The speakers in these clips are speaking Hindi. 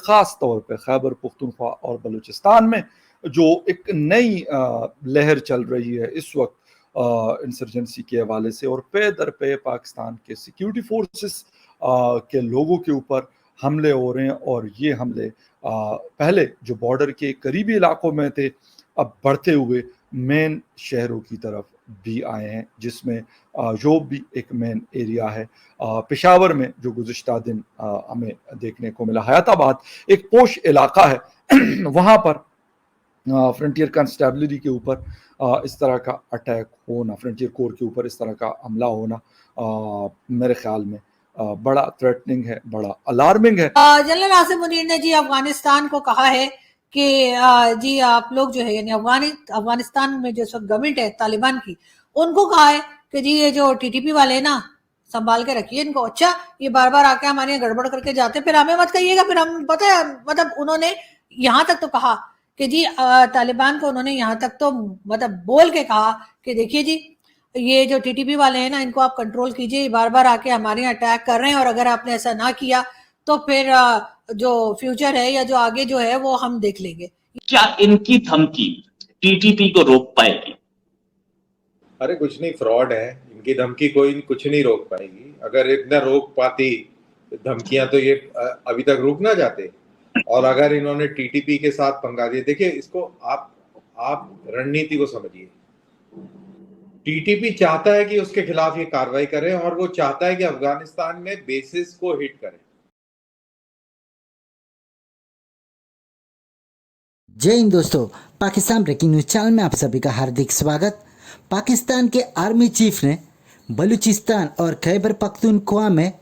ख़ास तौर पे खैबर पुख्तनख्वा और बलूचिस्तान में जो एक नई लहर चल रही है इस वक्त इंसर्जेंसी के हवाले से, और पे दर पे पाकिस्तान के सिक्योरिटी फोर्सेस के लोगों के ऊपर हमले हो रहे हैं। और ये हमले पहले जो बॉर्डर के करीबी इलाकों में थे, अब बढ़ते हुए मेन शहरों की तरफ भी आए हैं, जिसमें जो भी एक मेन एरिया है पेशावर में जो गुज़िश्ता दिन हमें देखने को मिला। हयाताबाद एक पोश इलाका है वहाँ पर फ्रंटियर कंस्टेबलरी के ऊपर इस तरह का अटैक होना, फ्रंटियर कोर के ऊपर इस तरह का हमला होना मेरे ख्याल में बड़ा थ्रेटनिंग है, बड़ा अलार्मिंग है। जनरल आसिम मुनीर ने जी अफगानिस्तान को कहा है कि जी आप लोग जो है यानी अफगानिस्तान में जो सब गवर्नमेंट है तालिबान की, उनको कहा है कि जी ये जो टीटीपी वाले हैं ना, संभाल के रखिए इनको। अच्छा, ये बार बार आके हमारे यहाँ गड़बड़ करके जाते, फिर हमें मत कहिएगा। फिर हम पता है मतलब उन्होंने यहाँ तक तो कहा कि जी तालिबान को उन्होंने यहाँ तक तो मतलब बोल के कहा कि देखिए जी ये जो टीटीपी वाले हैं ना, इनको आप कंट्रोल कीजिए, बार बार आके हमारे यहाँ अटैक कर रहे हैं, और अगर आपने ऐसा ना किया तो फिर जो फ्यूचर है या जो आगे जो है वो हम देख लेंगे। क्या इनकी धमकी टीटीपी को रोक पाएगी? अरे कुछ नहीं, फ्रॉड है, इनकी धमकी कोई कुछ नहीं रोक पाएगी। अगर इतना रोक पाती धमकियां तो ये अभी तक रुक ना जाते। और अगर इन्होंने टीटीपी के साथ पंगा दिया, देखिए इसको आप रणनीति को समझिए। टीटीपी चाहता है कि उसके खिलाफ ये कार्रवाई करे, और वो चाहता है कि अफगानिस्तान में बेसिस को हिट करे। जय हिंद दोस्तों, पाकिस्तान ब्रेकिंग न्यूज चैनल में आप सभी का हार्दिक स्वागत। पाकिस्तान के आर्मी चीफ ने बलूचिस्तान और खैबर पख्तूनख्वा में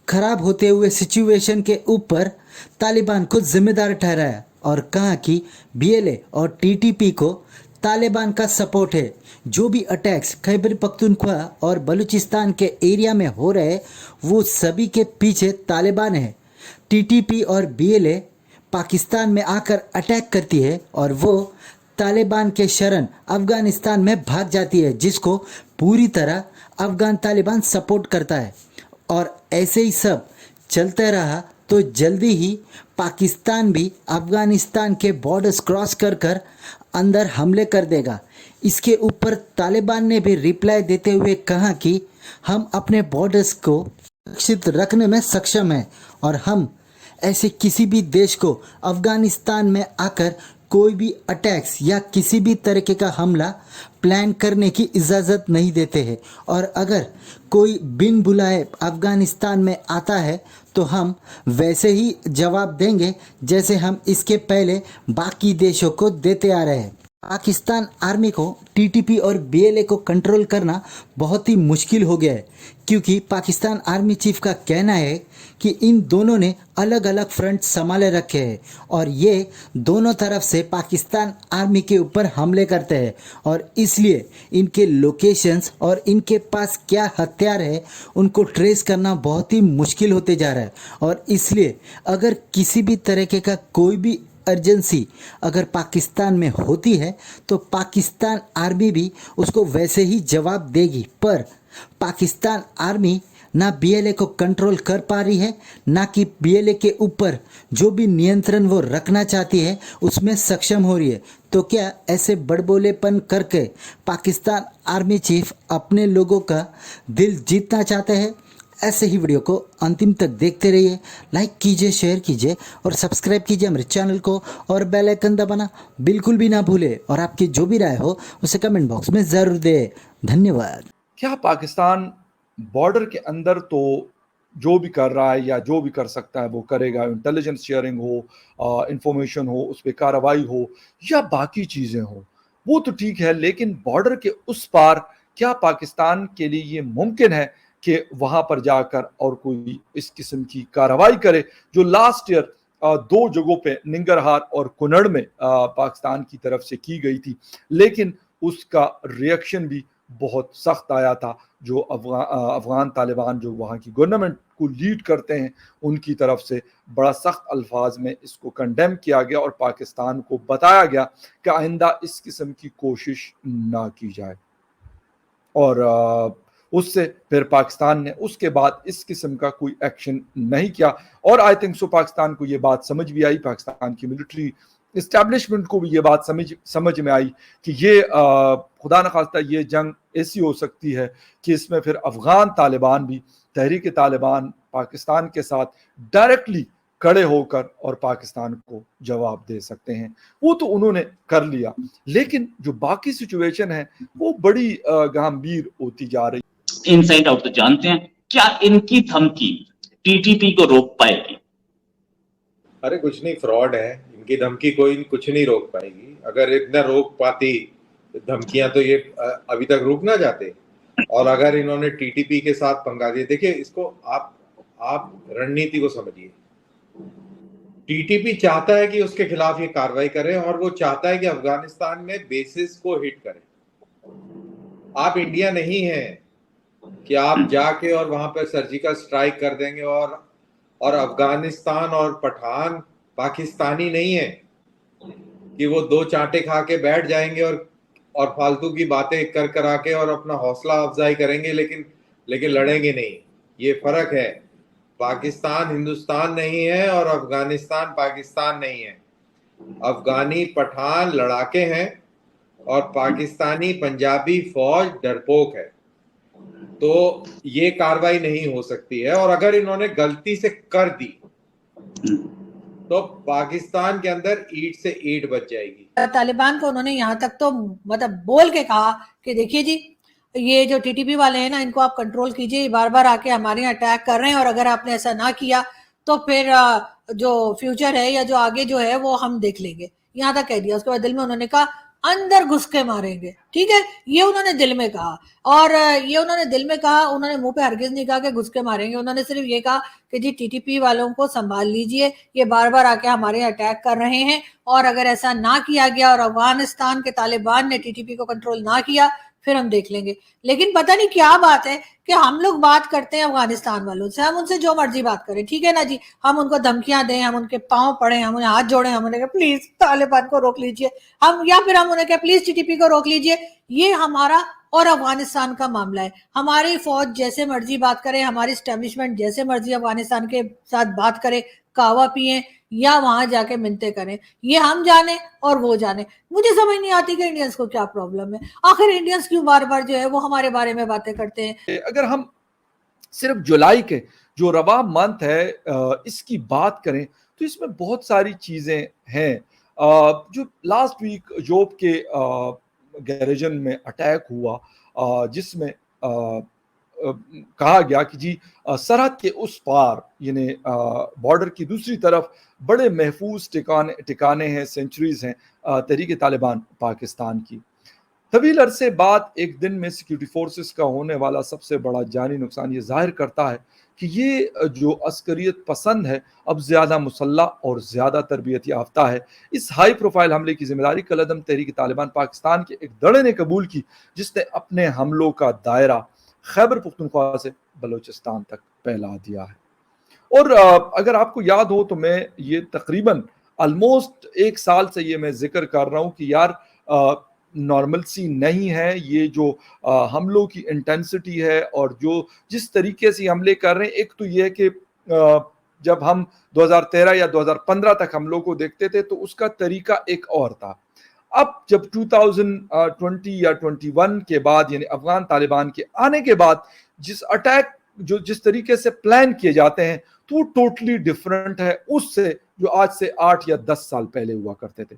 खराब होते हुए सिचुएशन के ऊपर तालिबान को जिम्मेदार ठहराया और कहा कि बीएलए और टीटीपी को तालिबान का सपोर्ट है। जो भी अटैक्स खैबर पख्तूनख्वा और बलूचिस्तान के एरिया में हो रहे वो सभी के पीछे तालिबान है। टीटीपी और बीएलए पाकिस्तान में आकर अटैक करती है और वो तालिबान के शरण अफ़गानिस्तान में भाग जाती है, जिसको पूरी तरह अफ़गान तालिबान सपोर्ट करता है। और ऐसे ही सब चलते रहा तो जल्दी ही पाकिस्तान भी अफ़गानिस्तान के बॉर्डर्स क्रॉस कर कर अंदर हमले कर देगा। इसके ऊपर तालिबान ने भी रिप्लाई देते हुए कहा कि हम अपने बॉर्डर्स को सुरक्षित रखने में सक्षम हैं और हम ऐसे किसी भी देश को अफ़गानिस्तान में आकर कोई भी अटैक्स या किसी भी तरीके का हमला प्लान करने की इजाज़त नहीं देते हैं। और अगर कोई बिन बुलाए अफ़गानिस्तान में आता है तो हम वैसे ही जवाब देंगे जैसे हम इसके पहले बाकी देशों को देते आ रहे हैं। पाकिस्तान आर्मी को टीटीपी और बीएलए को कंट्रोल करना बहुत ही मुश्किल हो गया है, क्योंकि पाकिस्तान आर्मी चीफ का कहना है कि इन दोनों ने अलग अलग फ्रंट संभाले रखे हैं और ये दोनों तरफ से पाकिस्तान आर्मी के ऊपर हमले करते हैं, और इसलिए इनके लोकेशंस और इनके पास क्या हथियार है उनको ट्रेस करना बहुत ही मुश्किल होते जा रहा है। और इसलिए अगर किसी भी तरीके का कोई भी अर्जेंसी अगर पाकिस्तान में होती है तो पाकिस्तान आर्मी भी उसको वैसे ही जवाब देगी। पर पाकिस्तान आर्मी ना बीएलए को कंट्रोल कर पा रही है, ना कि बीएलए के ऊपर जो भी नियंत्रण वो रखना चाहती है उसमें सक्षम हो रही है। तो क्या ऐसे बड़बोलेपन करके पाकिस्तान आर्मी चीफ अपने लोगों का दिल जीतना चाहते हैं? ऐसे ही वीडियो को अंतिम तक देखते रहिए, लाइक कीजिए, शेयर कीजिए और सब्सक्राइब कीजिए हमारे चैनल को, और बेल आइकन दबाना बिल्कुल भी ना भूले। और आपकी जो भी राय हो उसे कमेंट बॉक्स में ज़रूर दें। धन्यवाद। क्या पाकिस्तान बॉर्डर के अंदर तो जो भी कर रहा है या जो भी कर सकता है वो करेगा, इंटेलिजेंस शेयरिंग हो, इंफॉर्मेशन हो, उस पर कार्रवाई हो या बाकी चीज़ें हो, वो तो ठीक है। लेकिन बॉर्डर के उस पार क्या पाकिस्तान के लिए ये मुमकिन है कि वहाँ पर जाकर और कोई इस किस्म की कार्रवाई करे जो लास्ट ईयर दो जगहों पे निंगरहार और कुनड़ में पाकिस्तान की तरफ से की गई थी, लेकिन उसका रिएक्शन भी बहुत सख्त आया था। जो अफगान तालिबान जो वहाँ की गवर्नमेंट को लीड करते हैं उनकी तरफ से बड़ा सख्त अल्फाज में इसको कंडेम किया गया और पाकिस्तान को बताया गया कि आइंदा इस किस्म की कोशिश ना की जाए। और उससे फिर पाकिस्तान ने उसके बाद इस किस्म का कोई एक्शन नहीं किया। और आई थिंक सो पाकिस्तान को ये बात समझ भी आई, पाकिस्तान की मिलिट्री इस्टेब्लिशमेंट को भी ये बात समझ में आई कि ये खुदा न खास्ता ये जंग ऐसी हो सकती है कि इसमें फिर अफगान तालिबान भी तहरीक तालिबान पाकिस्तान के साथ डायरेक्टली खड़े होकर और पाकिस्तान को जवाब दे सकते हैं। वो तो उन्होंने कर लिया, लेकिन जो बाकी सिचुएशन है वो बड़ी गंभीर होती जा रही। इनसाइड आउट तो जानते हैं, क्या इनकी धमकी टीटीपी को रोक पाएगी? अरे कुछ नहीं, फ्रॉड है, इनकी धमकी कोई कुछ नहीं रोक पाएगी। अगर इतना रोक पाती धमकियां तो ये अभी तक रुक ना जाते। और अगर इन्होंने टीटीपी के साथ पंगा दिया, देखिए इसको आप रणनीति को समझिए। टीटीपी चाहता है कि उसके खिलाफ ये कार्रवाई करे और वो चाहता है कि अफगानिस्तान में बेसिस को हिट करे। आप इंडिया नहीं है कि आप जाके और वहां पर सर्जिकल स्ट्राइक कर देंगे। और अफगानिस्तान और पठान पाकिस्तानी नहीं है कि वो दो चांटे खा के बैठ जाएंगे और फालतू की बातें कर आके और अपना हौसला अफजाई करेंगे, लेकिन लड़ेंगे नहीं। ये फर्क है। पाकिस्तान हिंदुस्तान नहीं है और अफगानिस्तान पाकिस्तान नहीं है। अफगानी पठान लड़ाके हैं और पाकिस्तानी पंजाबी फौज डरपोक है। तो ये कार्रवाई नहीं हो सकती है। और अगर इन्होंने गलती से कर दी तो पाकिस्तान के अंदर ईंट से ईंट बच जाएगी। तालिबान को उन्होंने यहाँ तक तो मतलब बोल के कहा कि देखिए जी, ये जो टीटीपी वाले हैं ना, इनको आप कंट्रोल कीजिए, बार बार आके हमारे यहाँ अटैक कर रहे हैं और अगर आपने ऐसा ना किया तो फिर जो फ्यूचर है या जो आगे जो है वो हम देख लेंगे, यहाँ तक कह दिया। उसके बाद दिल में उन्होंने कहा अंदर घुस के मारेंगे। ठीक है, ये उन्होंने दिल में कहा। और ये उन्होंने दिल में कहा, उन्होंने मुंह पे हरगिज नहीं कहा कि घुस के मारेंगे। उन्होंने सिर्फ ये कहा कि जी टीटीपी वालों को संभाल लीजिए, ये बार बार आके हमारे अटैक कर रहे हैं और अगर ऐसा ना किया गया और अफगानिस्तान के तालिबान ने टीटीपी को कंट्रोल ना किया फिर हम देख लेंगे। लेकिन पता नहीं क्या बात है कि हम लोग बात करते हैं अफगानिस्तान वालों से, हम उनसे जो मर्जी बात करें, ठीक है ना जी, हम उनको धमकियां दें, हम उनके पांव पड़े, हम उन्हें हाथ जोड़े, हम उन्हें प्लीज तालिबान को रोक लीजिए, हम या फिर हम उन्हें कहें प्लीज टीटीपी को रोक लीजिए। ये हमारा और अफगानिस्तान का मामला है। हमारी फौज जैसे मर्जी बात करे, हमारी स्टैब्लिशमेंट जैसे मर्जी अफगानिस्तान के साथ बात करे, कावा पिए या वहां जाके मिन्नतें करें, ये हम जाने और वो जाने। मुझे समझ नहीं आती कि इंडियंस को क्या प्रॉब्लम है। आखिर इंडियंस क्यों बार बार जो है वो हमारे बारे में बातें करते हैं। अगर हम सिर्फ जुलाई के जो रवा मंथ है इसकी बात करें तो इसमें बहुत सारी चीजें हैं। जो लास्ट वीक जोब के गैरेजन में अटैक हुआ, जिसमें कहा गया कि जी सरहद के उस पार यानी बॉर्डर की दूसरी तरफ बड़े महफूज ठिकाने हैं, सेंचुरीज हैं तहरीक तालिबान पाकिस्तान की। तवील अरसे बाद एक दिन में सिक्योरिटी फोर्सेस का होने वाला सबसे बड़ा जानी नुकसान ये जाहिर करता है कि ये जो अस्करियत पसंद है अब ज़्यादा मुसल्लह और ज़्यादा तरबियत याफ्ता है। इस हाई प्रोफाइल हमले की जिम्मेदारी कलअदम तहरीक तालिबान पाकिस्तान के एक दड़े ने कबूल की, जिसने अपने हमलों का दायरा खैबर पुख्तनख्वा से बलूचिस्तान तक फैला दिया है। और अगर आपको याद हो तो मैं ये तकरीबन ऑलमोस्ट 1 साल से ये मैं जिक्र कर रहा हूँ कि यार नॉर्मलसी नहीं है। ये जो हमलों की इंटेंसिटी है और जो जिस तरीके से हमले कर रहे हैं, एक तो ये है कि जब हम 2013 या 2015 तक हमलों को देखते थे तो उसका तरीका एक और था। अब जब 2020 या 21 के बाद यानी अफगान तालिबान के आने के बाद जिस अटैक जो जिस तरीके से प्लान किए जाते हैं तो वो टोटली डिफरेंट है उससे जो आज से 8 या 10 साल पहले हुआ करते थे।